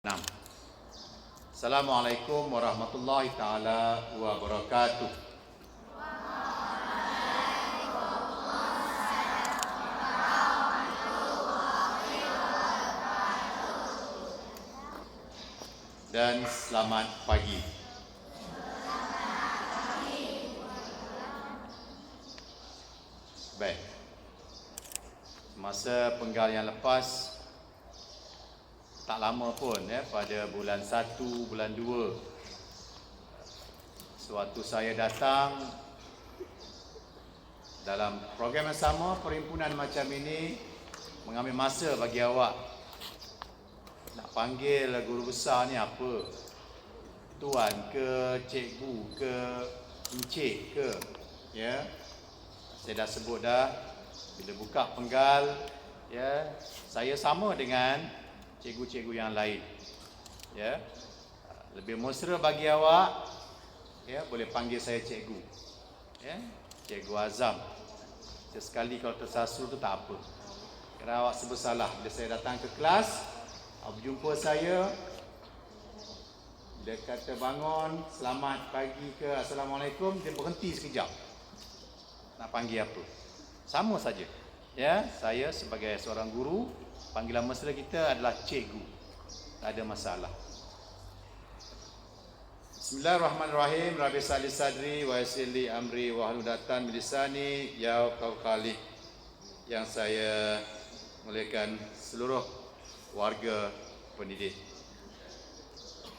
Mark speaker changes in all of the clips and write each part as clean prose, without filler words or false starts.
Speaker 1: 6. Assalamualaikum warahmatullahi taala wabarakatuh. Dan selamat pagi. Baik. Masa penggal yang lepas, tak lama pun pada bulan 1, bulan 2, sewaktu saya datang dalam program yang sama, perhimpunan macam ini mengambil masa bagi awak nak panggil guru besar ni apa, tuan ke, cikgu ke, encik ke, ya. Saya dah sebut dah, bila buka penggal, ya, saya sama dengan cikgu-cikgu yang lain, ya. Lebih mesra bagi awak, ya, boleh panggil saya cikgu, ya, Cikgu Azam. Sesekali kalau tersasul tu tak apa, kerana awak sebersalah. Bila saya datang ke kelas, awak berjumpa saya, dia kata bangun, selamat pagi ke, assalamualaikum, dia berhenti sekejap nak panggil apa, sama saja, ya. Saya sebagai seorang guru, panggilan mesra kita adalah cikgu, tak ada masalah. Bismillahirrahmanirrahim. Rabbi sali sadri wa yassir li amri wa hlul 'uqdatam min lisani yafqahu qawli. Yang saya muliakan seluruh warga pendidik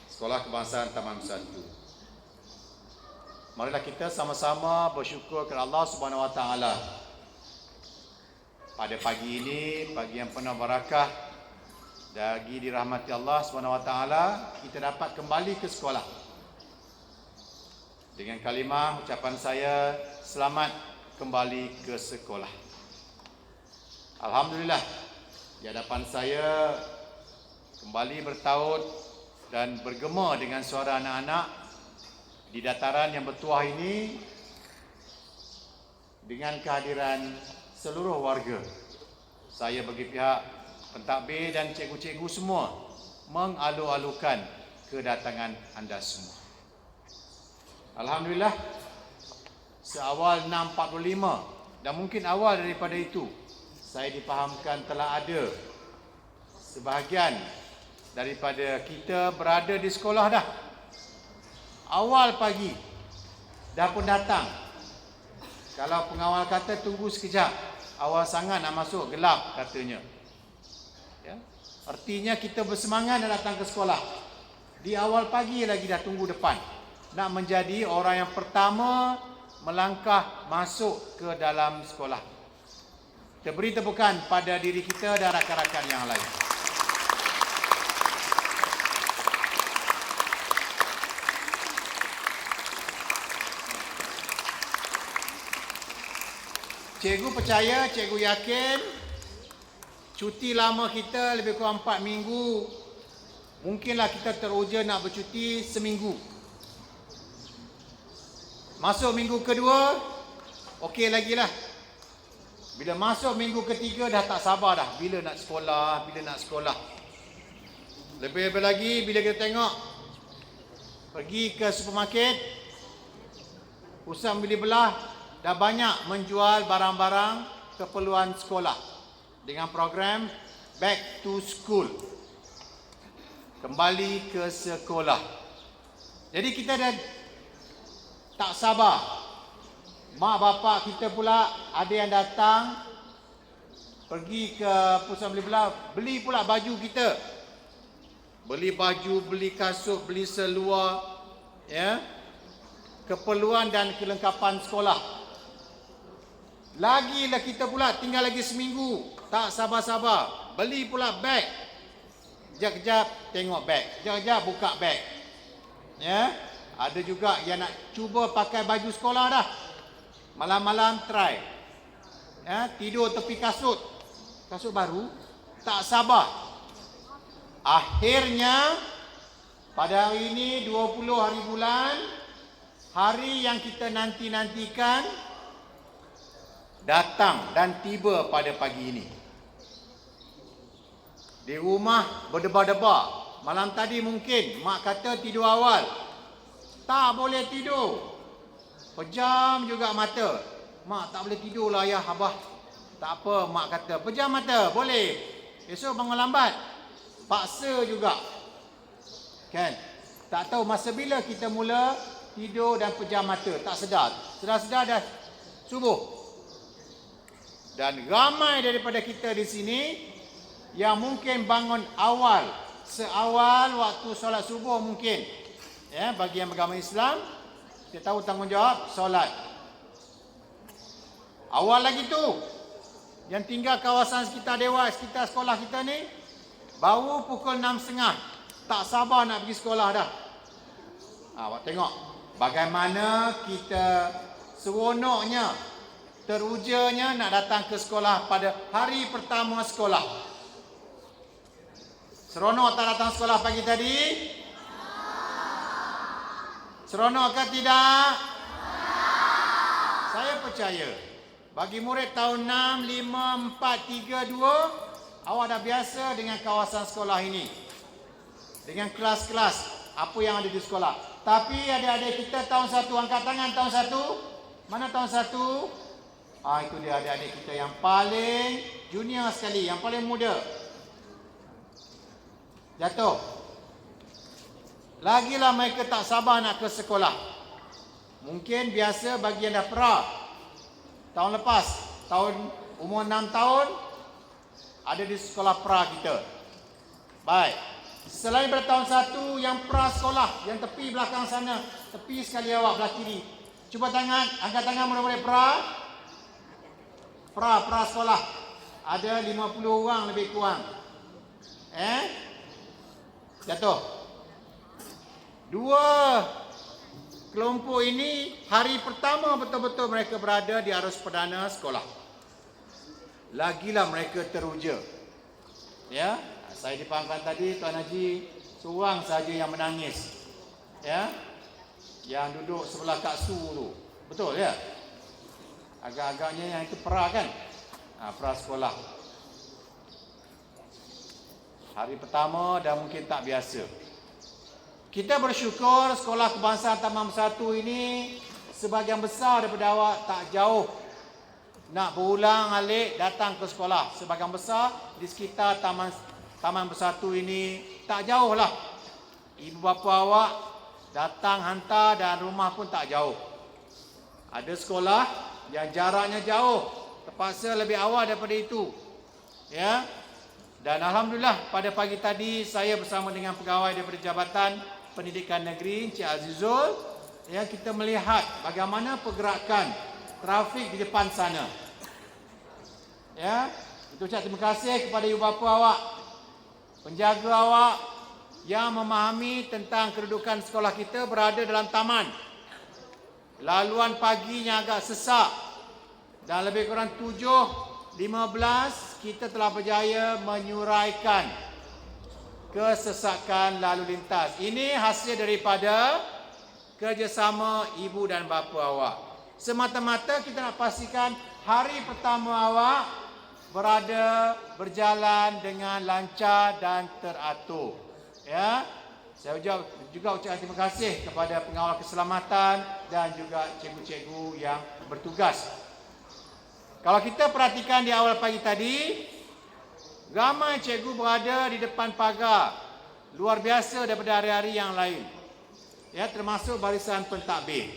Speaker 1: Sekolah Kebangsaan Taman 1. Marilah kita sama-sama bersyukur kepada Allah Subhanahu Wa Taala. Pada pagi ini, pagi yang penuh barakah, lagi dirahmati Allah Subhanahu Wa Taala, kita dapat kembali ke sekolah. Dengan kalimah ucapan saya, selamat kembali ke sekolah. Alhamdulillah, di hadapan saya kembali bertaut dan bergema dengan suara anak-anak di dataran yang bertuah ini, dengan kehadiran seluruh warga. Saya bagi pihak pentadbir dan cikgu-cikgu semua mengalu-alukan kedatangan anda semua. Alhamdulillah, seawal 6.45 dan mungkin awal daripada itu, saya difahamkan telah ada sebahagian daripada kita berada di sekolah dah. Awal pagi dah pun datang. Kalau pengawal kata tunggu sekejap, awal sangat nak masuk, gelap katanya, ya. Artinya kita bersemangat nak datang ke sekolah. Di awal pagi lagi dah tunggu depan, nak menjadi orang yang pertama melangkah masuk ke dalam sekolah. Kita beri tepukan pada diri kita dan rakan-rakan yang lain. Cikgu percaya, cikgu yakin, cuti lama kita lebih kurang 4 minggu. Mungkinlah kita teruja nak bercuti seminggu. Masuk minggu kedua, okey lagi lah. Bila masuk minggu ketiga, dah tak sabar dah. Bila nak sekolah, bila nak sekolah. Lebih-lebih lagi, bila kita tengok, pergi ke supermarket, pusat beli belah, dah banyak menjual barang-barang keperluan sekolah dengan program Back to School, kembali ke sekolah. Jadi kita dah tak sabar. Mak bapak kita pula ada yang datang pergi ke pusat beli belah, beli pula baju kita, beli baju, beli kasut, beli seluar, ya, keperluan dan kelengkapan sekolah. Lagilah kita pula tinggal lagi seminggu, tak sabar-sabar, beli pula beg. Kejap-kejap tengok beg, kejap-kejap buka beg, ya. Ada juga yang nak cuba pakai baju sekolah dah, malam-malam try, ya, tidur tepi kasut baru, tak sabar. Akhirnya pada hari ini 20 hari bulan, hari yang kita nanti-nantikan datang dan tiba pada pagi ini. Di rumah berdebar-debar, Malam tadi mungkin mak kata tidur awal. Tak boleh tidur. Pejam juga mata. Mak tak boleh tidur lah ayah, abah. Tak apa, mak kata pejam mata, boleh. Esok bangun lambat. Paksa juga. Kan? Tak tahu masa bila kita mula tidur dan pejam mata. Tak sedar. Sedar-sedar dah subuh. Dan ramai daripada kita di sini yang mungkin bangun awal, seawal waktu solat subuh mungkin. Ya, bagi yang beragama Islam, kita tahu tanggungjawab solat. Awal lagi tu, yang tinggal kawasan sekitar Dewa, sekitar sekolah kita ni, baru pukul 6.30. Tak sabar nak pergi sekolah dah. Awak tengok bagaimana kita seronoknya, terujanya nak datang ke sekolah pada hari pertama sekolah. Seronok tak datang sekolah pagi tadi? Seronok ke tidak? Saya percaya bagi murid tahun 6, 5, 4, 3, 2, awak dah biasa dengan kawasan sekolah ini, dengan kelas-kelas apa yang ada di sekolah. Tapi adik-adik kita tahun 1, angkat tangan tahun 1. Mana tahun 1? Itu dia adik-adik kita yang paling junior sekali, yang paling muda. Jatuh. Lagilah mereka tak sabar nak ke sekolah. Mungkin biasa bagi yang dah pra. Tahun lepas, tahun umur 6 tahun, ada di sekolah pra kita. Baik. Selain pada tahun 1 yang pra sekolah, yang tepi belakang sana, tepi sekali awak belah kiri. Cuba tangan, angkat tangan murid-murid pra. Pra sekolah. Ada 50 orang lebih kurang. Jatuh. 2 kelompok ini hari pertama betul-betul mereka berada di arus perdana sekolah. Lagilah mereka teruja. Ya, saya difahamkan tadi Tuan Haji seorang saja yang menangis. Ya. Yang duduk sebelah Kak Su tu. Betul ya? Agak-agaknya yang itu pra kan? Pra sekolah. Hari pertama dah mungkin tak biasa. Kita bersyukur sekolah kebangsaan Taman Bersatu ini sebahagian besar daripada awak tak jauh nak berulang alik datang ke sekolah. Sebahagian besar di sekitar Taman Bersatu ini tak jauh lah. Ibu bapa awak datang hantar dan rumah pun tak jauh. Ada sekolah yang jaraknya jauh, terpaksa lebih awal daripada itu. Ya. Dan alhamdulillah pada pagi tadi saya bersama dengan pegawai daripada Jabatan Pendidikan Negeri Encik Azizul, ya, kita melihat bagaimana pergerakan trafik di depan sana. Ya, kita ucap terima kasih kepada ibu bapa awak, penjaga awak yang memahami tentang kedudukan sekolah kita berada dalam taman. Laluan paginya agak sesak dan lebih kurang 7.15 kita telah berjaya menyuraikan kesesakan lalu lintas. Ini hasil daripada kerjasama ibu dan bapa awak. Semata-mata kita nak pastikan hari pertama awak berjalan dengan lancar dan teratur. Ya. Saya juga ucapkan terima kasih kepada pengawal keselamatan dan juga cikgu-cikgu yang bertugas. Kalau kita perhatikan di awal pagi tadi, ramai cikgu berada di depan pagar. Luar biasa daripada hari-hari yang lain. Ya, termasuk barisan pentadbir.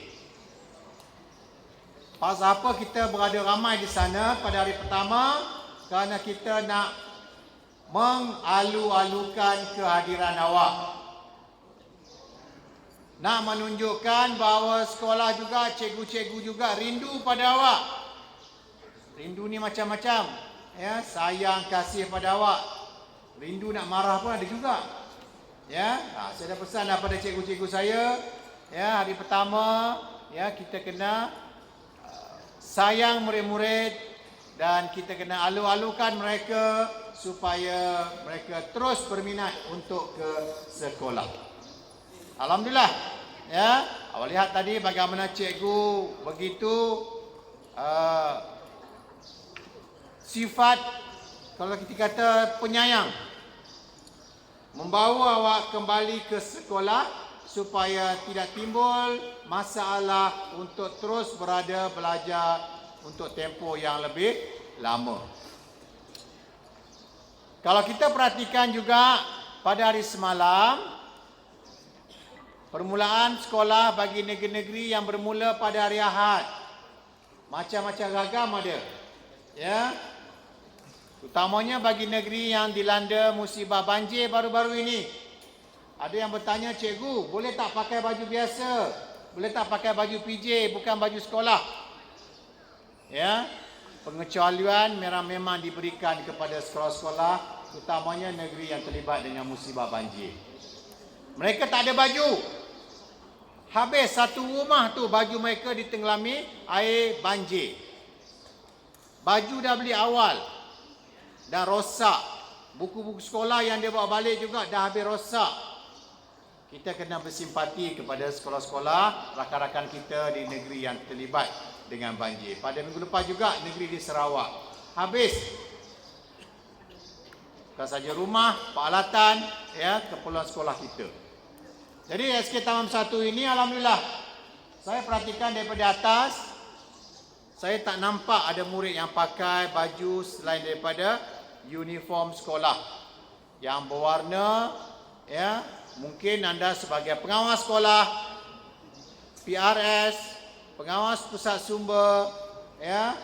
Speaker 1: Pasal apa kita berada ramai di sana pada hari pertama? Kerana kita nak mengalu-alukan kehadiran awak. Nak menunjukkan bahawa sekolah juga, cikgu-cikgu juga rindu pada awak. Rindu ni macam-macam. Ya, sayang, kasih pada awak. Rindu nak marah pun ada juga. Ya, saya dah pesan pada cikgu-cikgu saya. Ya, hari pertama, ya, kita kena sayang murid-murid dan kita kena alu-alukan mereka supaya mereka terus berminat untuk ke sekolah. Alhamdulillah, ya, awak lihat tadi bagaimana cikgu begitu sifat, kalau kita kata penyayang, membawa awak kembali ke sekolah supaya tidak timbul masalah untuk terus berada belajar untuk tempoh yang lebih lama. Kalau kita perhatikan juga pada hari semalam, permulaan sekolah bagi negeri-negeri yang bermula pada hari Ahad. Macam-macam ragam ada. Ya. Utamanya bagi negeri yang dilanda musibah banjir baru-baru ini. Ada yang bertanya, cikgu, boleh tak pakai baju biasa? Boleh tak pakai baju PJ, bukan baju sekolah? Ya. Pengecualian memang diberikan kepada sekolah-sekolah, utamanya negeri yang terlibat dengan musibah banjir. Mereka tak ada baju. Habis satu rumah tu baju mereka ditenggelami air banjir. Baju dah beli awal, dah rosak. Buku-buku sekolah yang dia bawa balik juga dah habis rosak. Kita kena bersimpati kepada sekolah-sekolah, rakan-rakan kita di negeri yang terlibat dengan banjir. Pada minggu lepas juga negeri di Sarawak habis. Bukan saja rumah, peralatan, ya, keperluan sekolah kita. Jadi SK Tamam 1 ini alhamdulillah saya perhatikan daripada atas, saya tak nampak ada murid yang pakai baju selain daripada uniform sekolah yang berwarna, ya. Mungkin anda sebagai pengawas sekolah, PRS, pengawas pusat sumber, ya.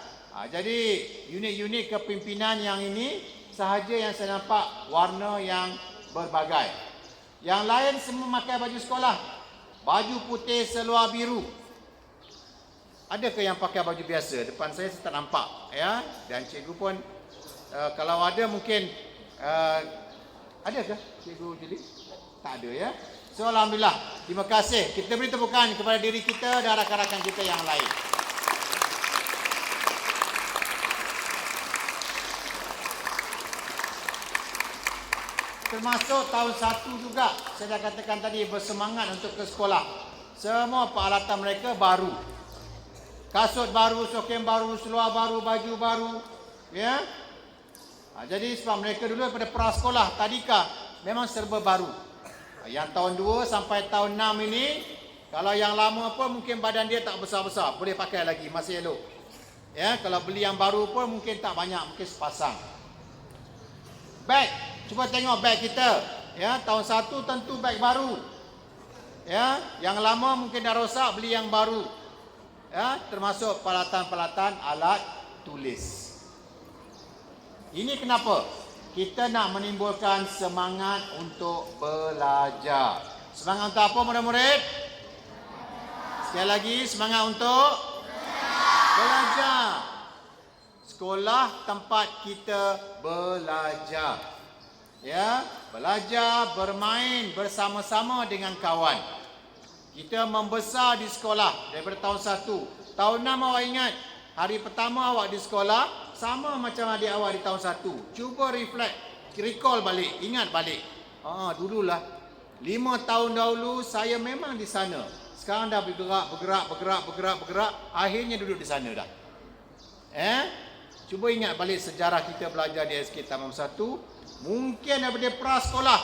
Speaker 1: Jadi unit-unit kepimpinan yang ini sahaja yang saya nampak warna yang berbagai. Yang lain semua pakai baju sekolah. Baju putih seluar biru. Adakah yang pakai baju biasa? Depan saya tak nampak, ya. Dan cikgu pun kalau ada mungkin adakah cikgu Juli? Tak ada, ya. So alhamdulillah. Terima kasih. Kita beri tepukan kepada diri kita dan rakan-rakan kita yang lain. Termasuk tahun 1 juga, saya dah katakan tadi, bersemangat untuk ke sekolah. Semua peralatan mereka baru. Kasut baru, sokem baru, seluar baru, baju baru. Ya. Jadi sebab mereka dulu daripada prasekolah, tadika, memang serba baru. Yang tahun 2 sampai tahun 6 ini, kalau yang lama pun mungkin badan dia tak besar-besar, boleh pakai lagi, masih elok. Ya, kalau beli yang baru pun mungkin tak banyak, mungkin sepasang. Beg, cuba tengok beg kita. Ya, tahun 1 tentu beg baru. Ya, yang lama mungkin dah rosak, beli yang baru. Ya, termasuk peralatan-peralatan alat tulis. Ini kenapa? Kita nak menimbulkan semangat untuk belajar. Semangat untuk apa murid-murid? Sekali lagi, semangat untuk belajar. Sekolah tempat kita belajar. Ya, belajar, bermain bersama-sama dengan kawan. Kita membesar di sekolah daripada tahun 1. Tahun 6 awak ingat, hari pertama awak di sekolah sama macam adik awak di tahun 1. Cuba recall balik, ingat balik. Dululah 5 tahun dahulu saya memang di sana. Sekarang dah bergerak, akhirnya duduk di sana dah. Cuba ingat balik sejarah kita belajar di SK Tamam 1. Mungkin daripada prasekolah.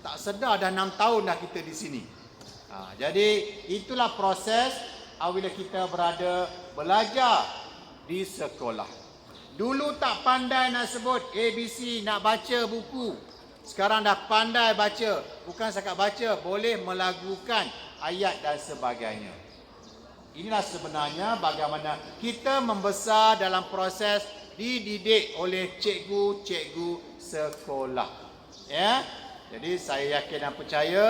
Speaker 1: Tak sedar dah 6 tahun dah kita di sini. Jadi itulah proses apabila kita berada belajar di sekolah. Dulu tak pandai nak sebut ABC, nak baca buku. Sekarang dah pandai baca. Bukan setakat baca, boleh melagukan ayat dan sebagainya. Inilah sebenarnya bagaimana kita membesar dalam proses dididik oleh cikgu-cikgu sekolah. Ya. Jadi saya yakin dan percaya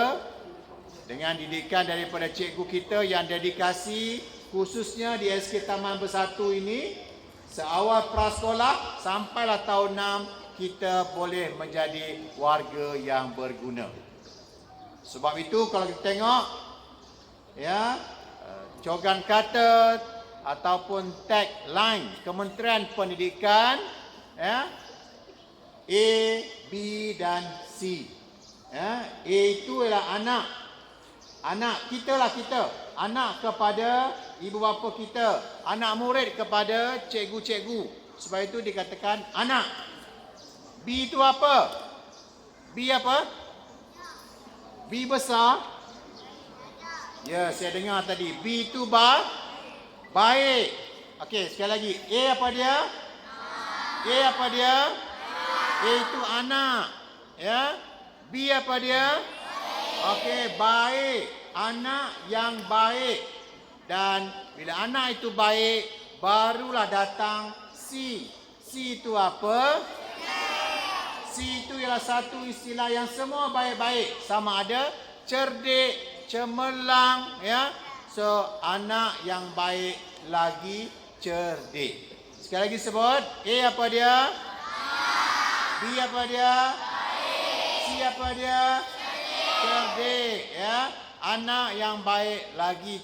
Speaker 1: dengan didikan daripada cikgu kita yang dedikasi, khususnya di SK Taman Bersatu ini, seawal prasekolah sampailah tahun 6 kita boleh menjadi warga yang berguna. Sebab itu kalau kita tengok, ya, slogan kata ataupun tagline Kementerian Pendidikan, ya, A, B dan C. Ya, A itu ialah anak. Anak kita lah kita. Anak kepada ibu bapa kita. Anak murid kepada cikgu-cikgu. Sebab itu dikatakan anak. B itu apa? B apa? B besar. Ya, saya dengar tadi. B itu baik. Okey, sekali lagi. A apa dia? A apa dia? A itu anak. Ya. B apa dia? Okey, baik. Anak yang baik. Dan bila anak itu baik, barulah datang C. C itu apa? C itu ialah satu istilah yang semua baik-baik. Sama ada cerdik, cemerlang, ya. So, anak yang baik lagi cerdik. Sekali lagi sebut. A apa dia? B apa dia? C apa dia? Cerdik, ya. Anak yang baik lagi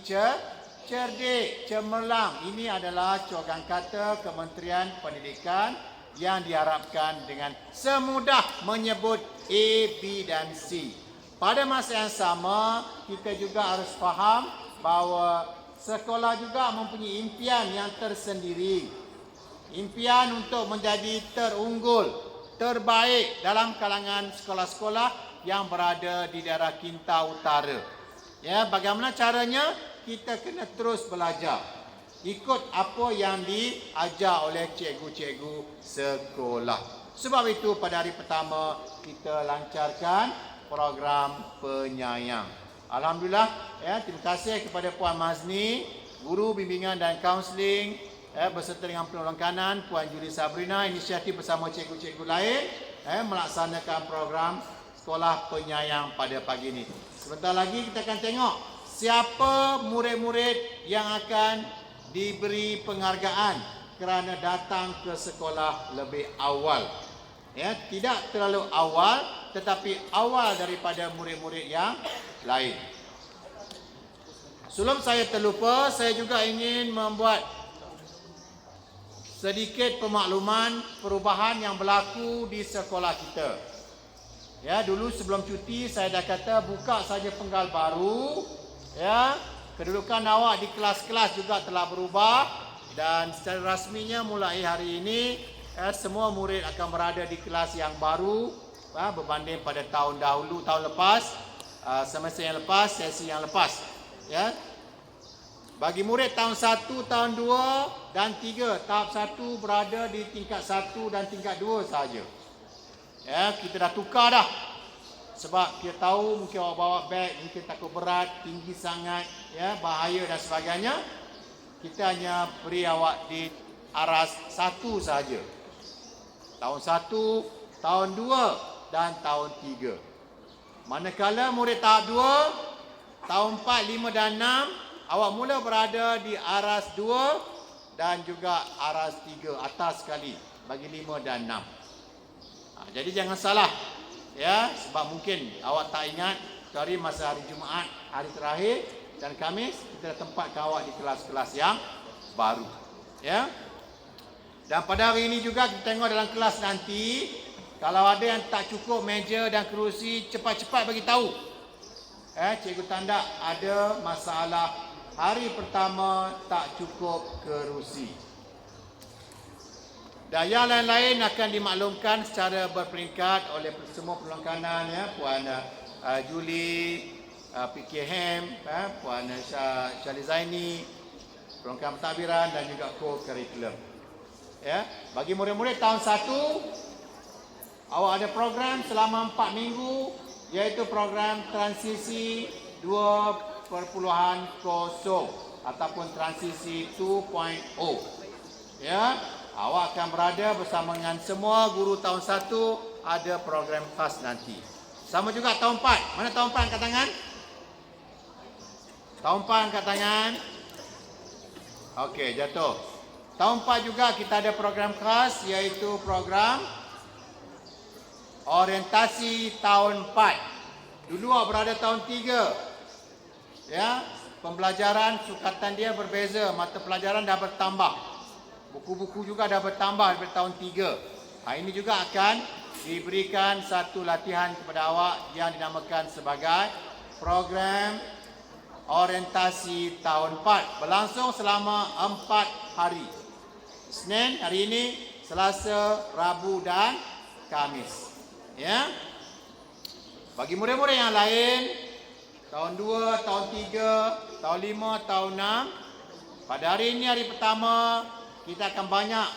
Speaker 1: cerdik, cemerlang. Ini adalah cogan kata Kementerian Pendidikan yang diharapkan dengan semudah menyebut A, B dan C. Pada masa yang sama, kita juga harus faham bahawa sekolah juga mempunyai impian yang tersendiri. Impian untuk menjadi terunggul, terbaik dalam kalangan sekolah-sekolah yang berada di daerah Kinta Utara. Ya, bagaimana caranya? Kita kena terus belajar. Ikut apa yang diajar oleh cikgu-cikgu sekolah. Sebab itu pada hari pertama kita lancarkan program penyayang. Alhamdulillah, ya, terima kasih kepada Puan Mazni, guru bimbingan dan kaunseling, beserta dengan penolong kanan Puan Julie Sabrina, inisiatif bersama cikgu-cikgu lain melaksanakan program sekolah penyayang pada pagi ini. Sebentar lagi kita akan tengok siapa murid-murid yang akan diberi penghargaan kerana datang ke sekolah lebih awal. Ya, tidak terlalu awal tetapi awal daripada murid-murid yang lain. Sebelum saya terlupa, saya juga ingin membuat sedikit pemakluman perubahan yang berlaku di sekolah kita. Ya, dulu sebelum cuti saya dah kata buka saja penggal baru. Ya, kedudukan awak di kelas-kelas juga telah berubah dan secara rasminya mulai hari ini semua murid akan berada di kelas yang baru berbanding pada tahun dahulu, tahun lepas, semester yang lepas, sesi yang lepas. Ya. Bagi murid tahun 1, tahun 2 dan 3, tahap 1 berada di tingkat 1 dan tingkat 2 sahaja. Ya, kita dah tukar dah. Sebab kita tahu mungkin awak bawa beg, mungkin takut berat, tinggi sangat, ya, bahaya dan sebagainya. Kita hanya beri awak di aras 1 sahaja. Tahun 1, tahun 2 dan tahun 3. Manakala murid tahap 2, tahun 4, 5 dan 6, awak mula berada di aras 2 dan juga aras 3, atas sekali bagi 5 dan 6. Jadi jangan salah, ya, sebab mungkin awak tak ingat hari masa hari Jumaat, hari terakhir dan Khamis kita tempatkan awak di kelas-kelas yang baru, ya. Dan pada hari ini juga kita tengok dalam kelas nanti, kalau ada yang tak cukup meja dan kerusi, cepat-cepat bagi tahu. Cikgu tanda ada masalah hari pertama tak cukup kerusi. Dan yang lain-lain akan dimaklumkan secara berperingkat oleh semua penolong kanan, ya, Puan Julie, PKM, Puan Syali Zaini, perongkan pentadbiran dan juga co-curriculum. Ya, bagi murid-murid tahun 1, awak ada program selama 4 minggu, iaitu program transisi 2.0 ataupun transisi 2.0. Ya, awak akan berada bersama dengan semua guru tahun 1, ada program khas nanti. Sama juga tahun 4. Mana tahun 4 angkat tangan? Tahun 4 angkat tangan. Okey, jatuh. Tahun 4 juga kita ada program khas, iaitu program orientasi tahun 4. Dulu awak berada tahun 3. Ya, pembelajaran sukatan dia berbeza, mata pelajaran dah bertambah. Buku-buku juga dah bertambah daripada tahun 3. Ini juga akan diberikan satu latihan kepada awak yang dinamakan sebagai program orientasi tahun 4. Berlangsung selama 4 hari. Isnin, hari ini, Selasa, Rabu dan Khamis. Ya. Bagi murid-murid yang lain, tahun 2, tahun 3, tahun 5, tahun 6, pada hari ini, hari pertama, kita akan banyak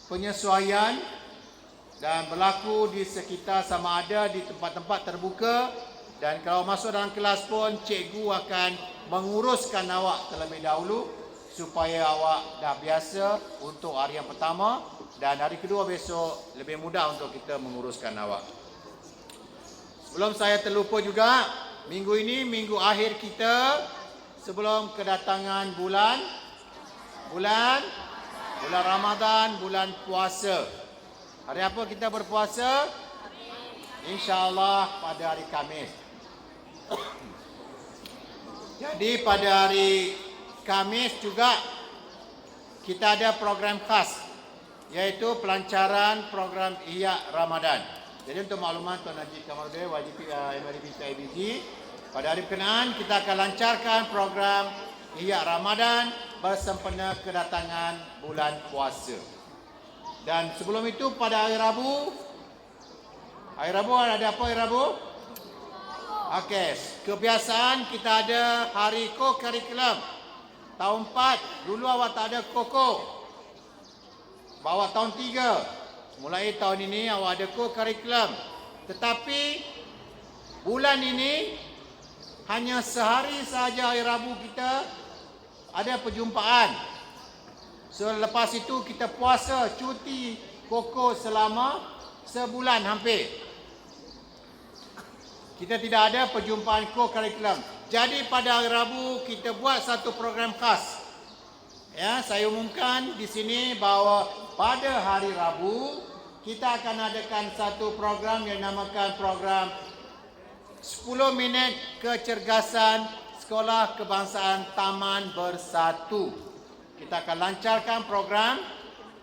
Speaker 1: penyesuaian dan berlaku di sekitar sama ada di tempat-tempat terbuka, dan kalau masuk dalam kelas pun cikgu akan menguruskan awak terlebih dahulu supaya awak dah biasa untuk hari yang pertama, dan hari kedua besok lebih mudah untuk kita menguruskan awak. Sebelum saya terlupa juga, minggu ini minggu akhir kita sebelum kedatangan bulan Ramadan, bulan puasa. Hari apa kita berpuasa? InsyaAllah pada hari Khamis. Jadi pada hari Khamis juga kita ada program khas, iaitu pelancaran program Ihya Ramadan. Jadi untuk makluman Tuan Najib Kamarudin, YGP MRB IBG, pada hari berkenaan kita akan lancarkan program Ihya Ramadan bersempena kedatangan bulan puasa. Dan sebelum itu pada hari Rabu ada apa hari Rabu? Okey, kebiasaan kita ada hari co-curriculum. Tahun 4, dulu awak tak ada koko. Bawa tahun 3. Mulai tahun ini awak ada co-curriculum. Tetapi bulan ini hanya sehari sahaja hari Rabu kita ada perjumpaan. Selepas itu kita puasa, cuti koko selama sebulan hampir. Kita tidak ada perjumpaan co-curriculum. Jadi pada hari Rabu kita buat satu program khas. Ya, saya umumkan di sini bahawa pada hari Rabu kita akan adakan satu program yang dinamakan program 10 minit kecergasan Sekolah Kebangsaan Taman Bersatu. Kita akan lancarkan program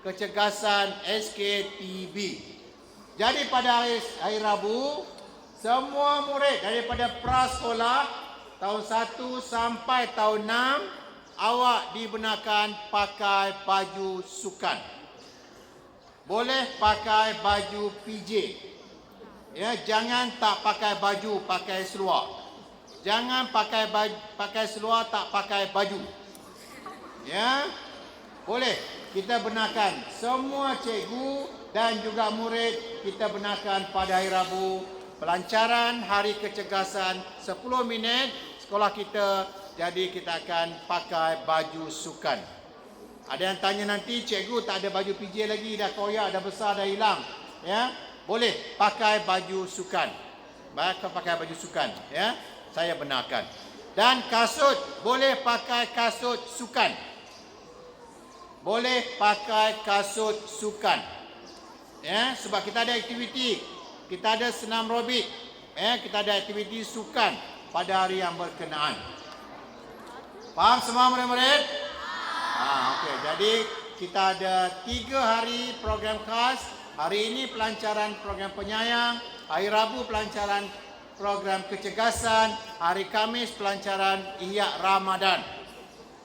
Speaker 1: kecergasan SKTB. Jadi pada hari Rabu, semua murid daripada prasekolah tahun 1 sampai tahun 6 awak dibenarkan pakai baju sukan. Boleh pakai baju PJ. Ya, jangan tak pakai baju, pakai seluar. Jangan pakai seluar tak pakai baju. Ya. Boleh. Kita benarkan semua cikgu dan juga murid, kita benarkan pada hari Rabu pelancaran hari kecergasan 10 minit sekolah kita. Jadi kita akan pakai baju sukan. Ada yang tanya nanti, cikgu tak ada baju PJ lagi, dah koyak, dah besar, dah hilang. Ya, boleh pakai baju sukan. Pakai baju sukan, ya. Saya benarkan. Dan kasut, boleh pakai kasut sukan. Boleh pakai kasut sukan. Ya, sebab kita ada aktiviti. Kita ada senam aerobik. Ya, kita ada aktiviti sukan pada hari yang berkenaan. Faham semua murid-murid? Okey, jadi kita ada 3 hari program khas. Hari ini pelancaran program penyayang, hari Rabu pelancaran program kecergasan, hari Khamis pelancaran Ihya Ramadan.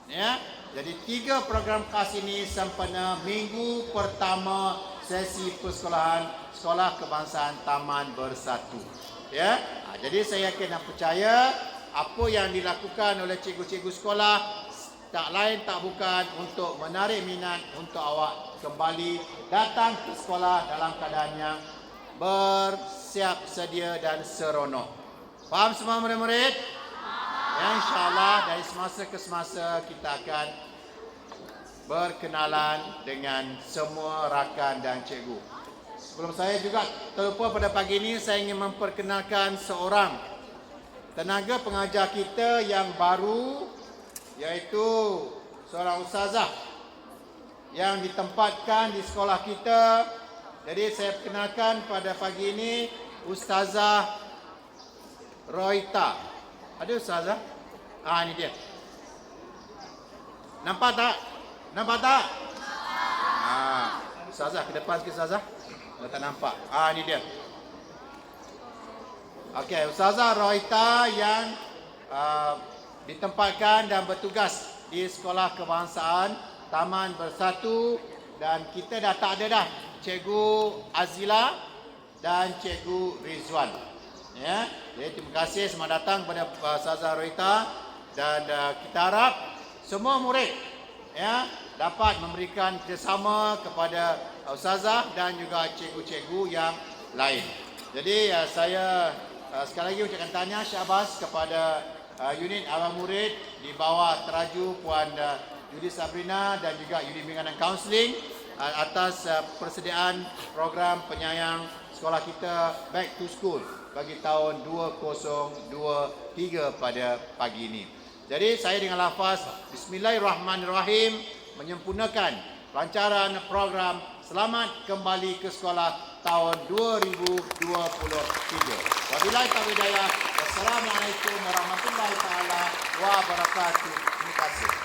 Speaker 1: Ya, jadi 3 program khas ini sempena minggu pertama sesi persekolahan Sekolah Kebangsaan Taman Bersatu. Ya, jadi saya yakin dan percaya apa yang dilakukan oleh cikgu-cikgu sekolah tak lain tak bukan untuk menarik minat untuk awak kembali datang ke sekolah dalam keadaan yang bersiap sedia dan seronok. Faham semua murid-murid? Ya, insyaAllah dari semasa ke semasa kita akan berkenalan dengan semua rakan dan cikgu. Sebelum saya juga terlupa, pada pagi ini saya ingin memperkenalkan seorang tenaga pengajar kita yang baru, iaitu seorang ustazah yang ditempatkan di sekolah kita. Jadi saya perkenalkan pada pagi ini Ustazah Roita. Ada ustazah? Ini dia. Nampak tak? Nampak tak? Ustazah ke depan sikit ustazah. Kalau tak nampak. Ini dia. Okey, Ustazah Roita yang ditempatkan dan bertugas di Sekolah Kebangsaan Taman Bersatu, dan kita dah tak ada dah Cikgu Azila dan Cikgu Rizwan. Ya, jadi terima kasih selamat datang kepada Ustazah Roita dan kita harap semua murid ya dapat memberikan kerjasama kepada Ustazah dan juga cikgu-cikgu yang lain. Jadi saya sekali lagi ucapkan tahniah Syahbaz kepada unit awal murid di bawah teraju Puan Yudi Sabrina dan juga Unit Bimbingan dan Kaunseling atas persediaan program penyayang sekolah kita Back to School bagi tahun 2023 pada pagi ini. Jadi saya dengan lafaz Bismillahirrahmanirrahim menyempurnakan pelancaran program Selamat Kembali ke Sekolah tahun 2023. Wabillahi taufiq hidayah. Wassalamualaikum warahmatullahi taala wabarakatuh. Terima kasih.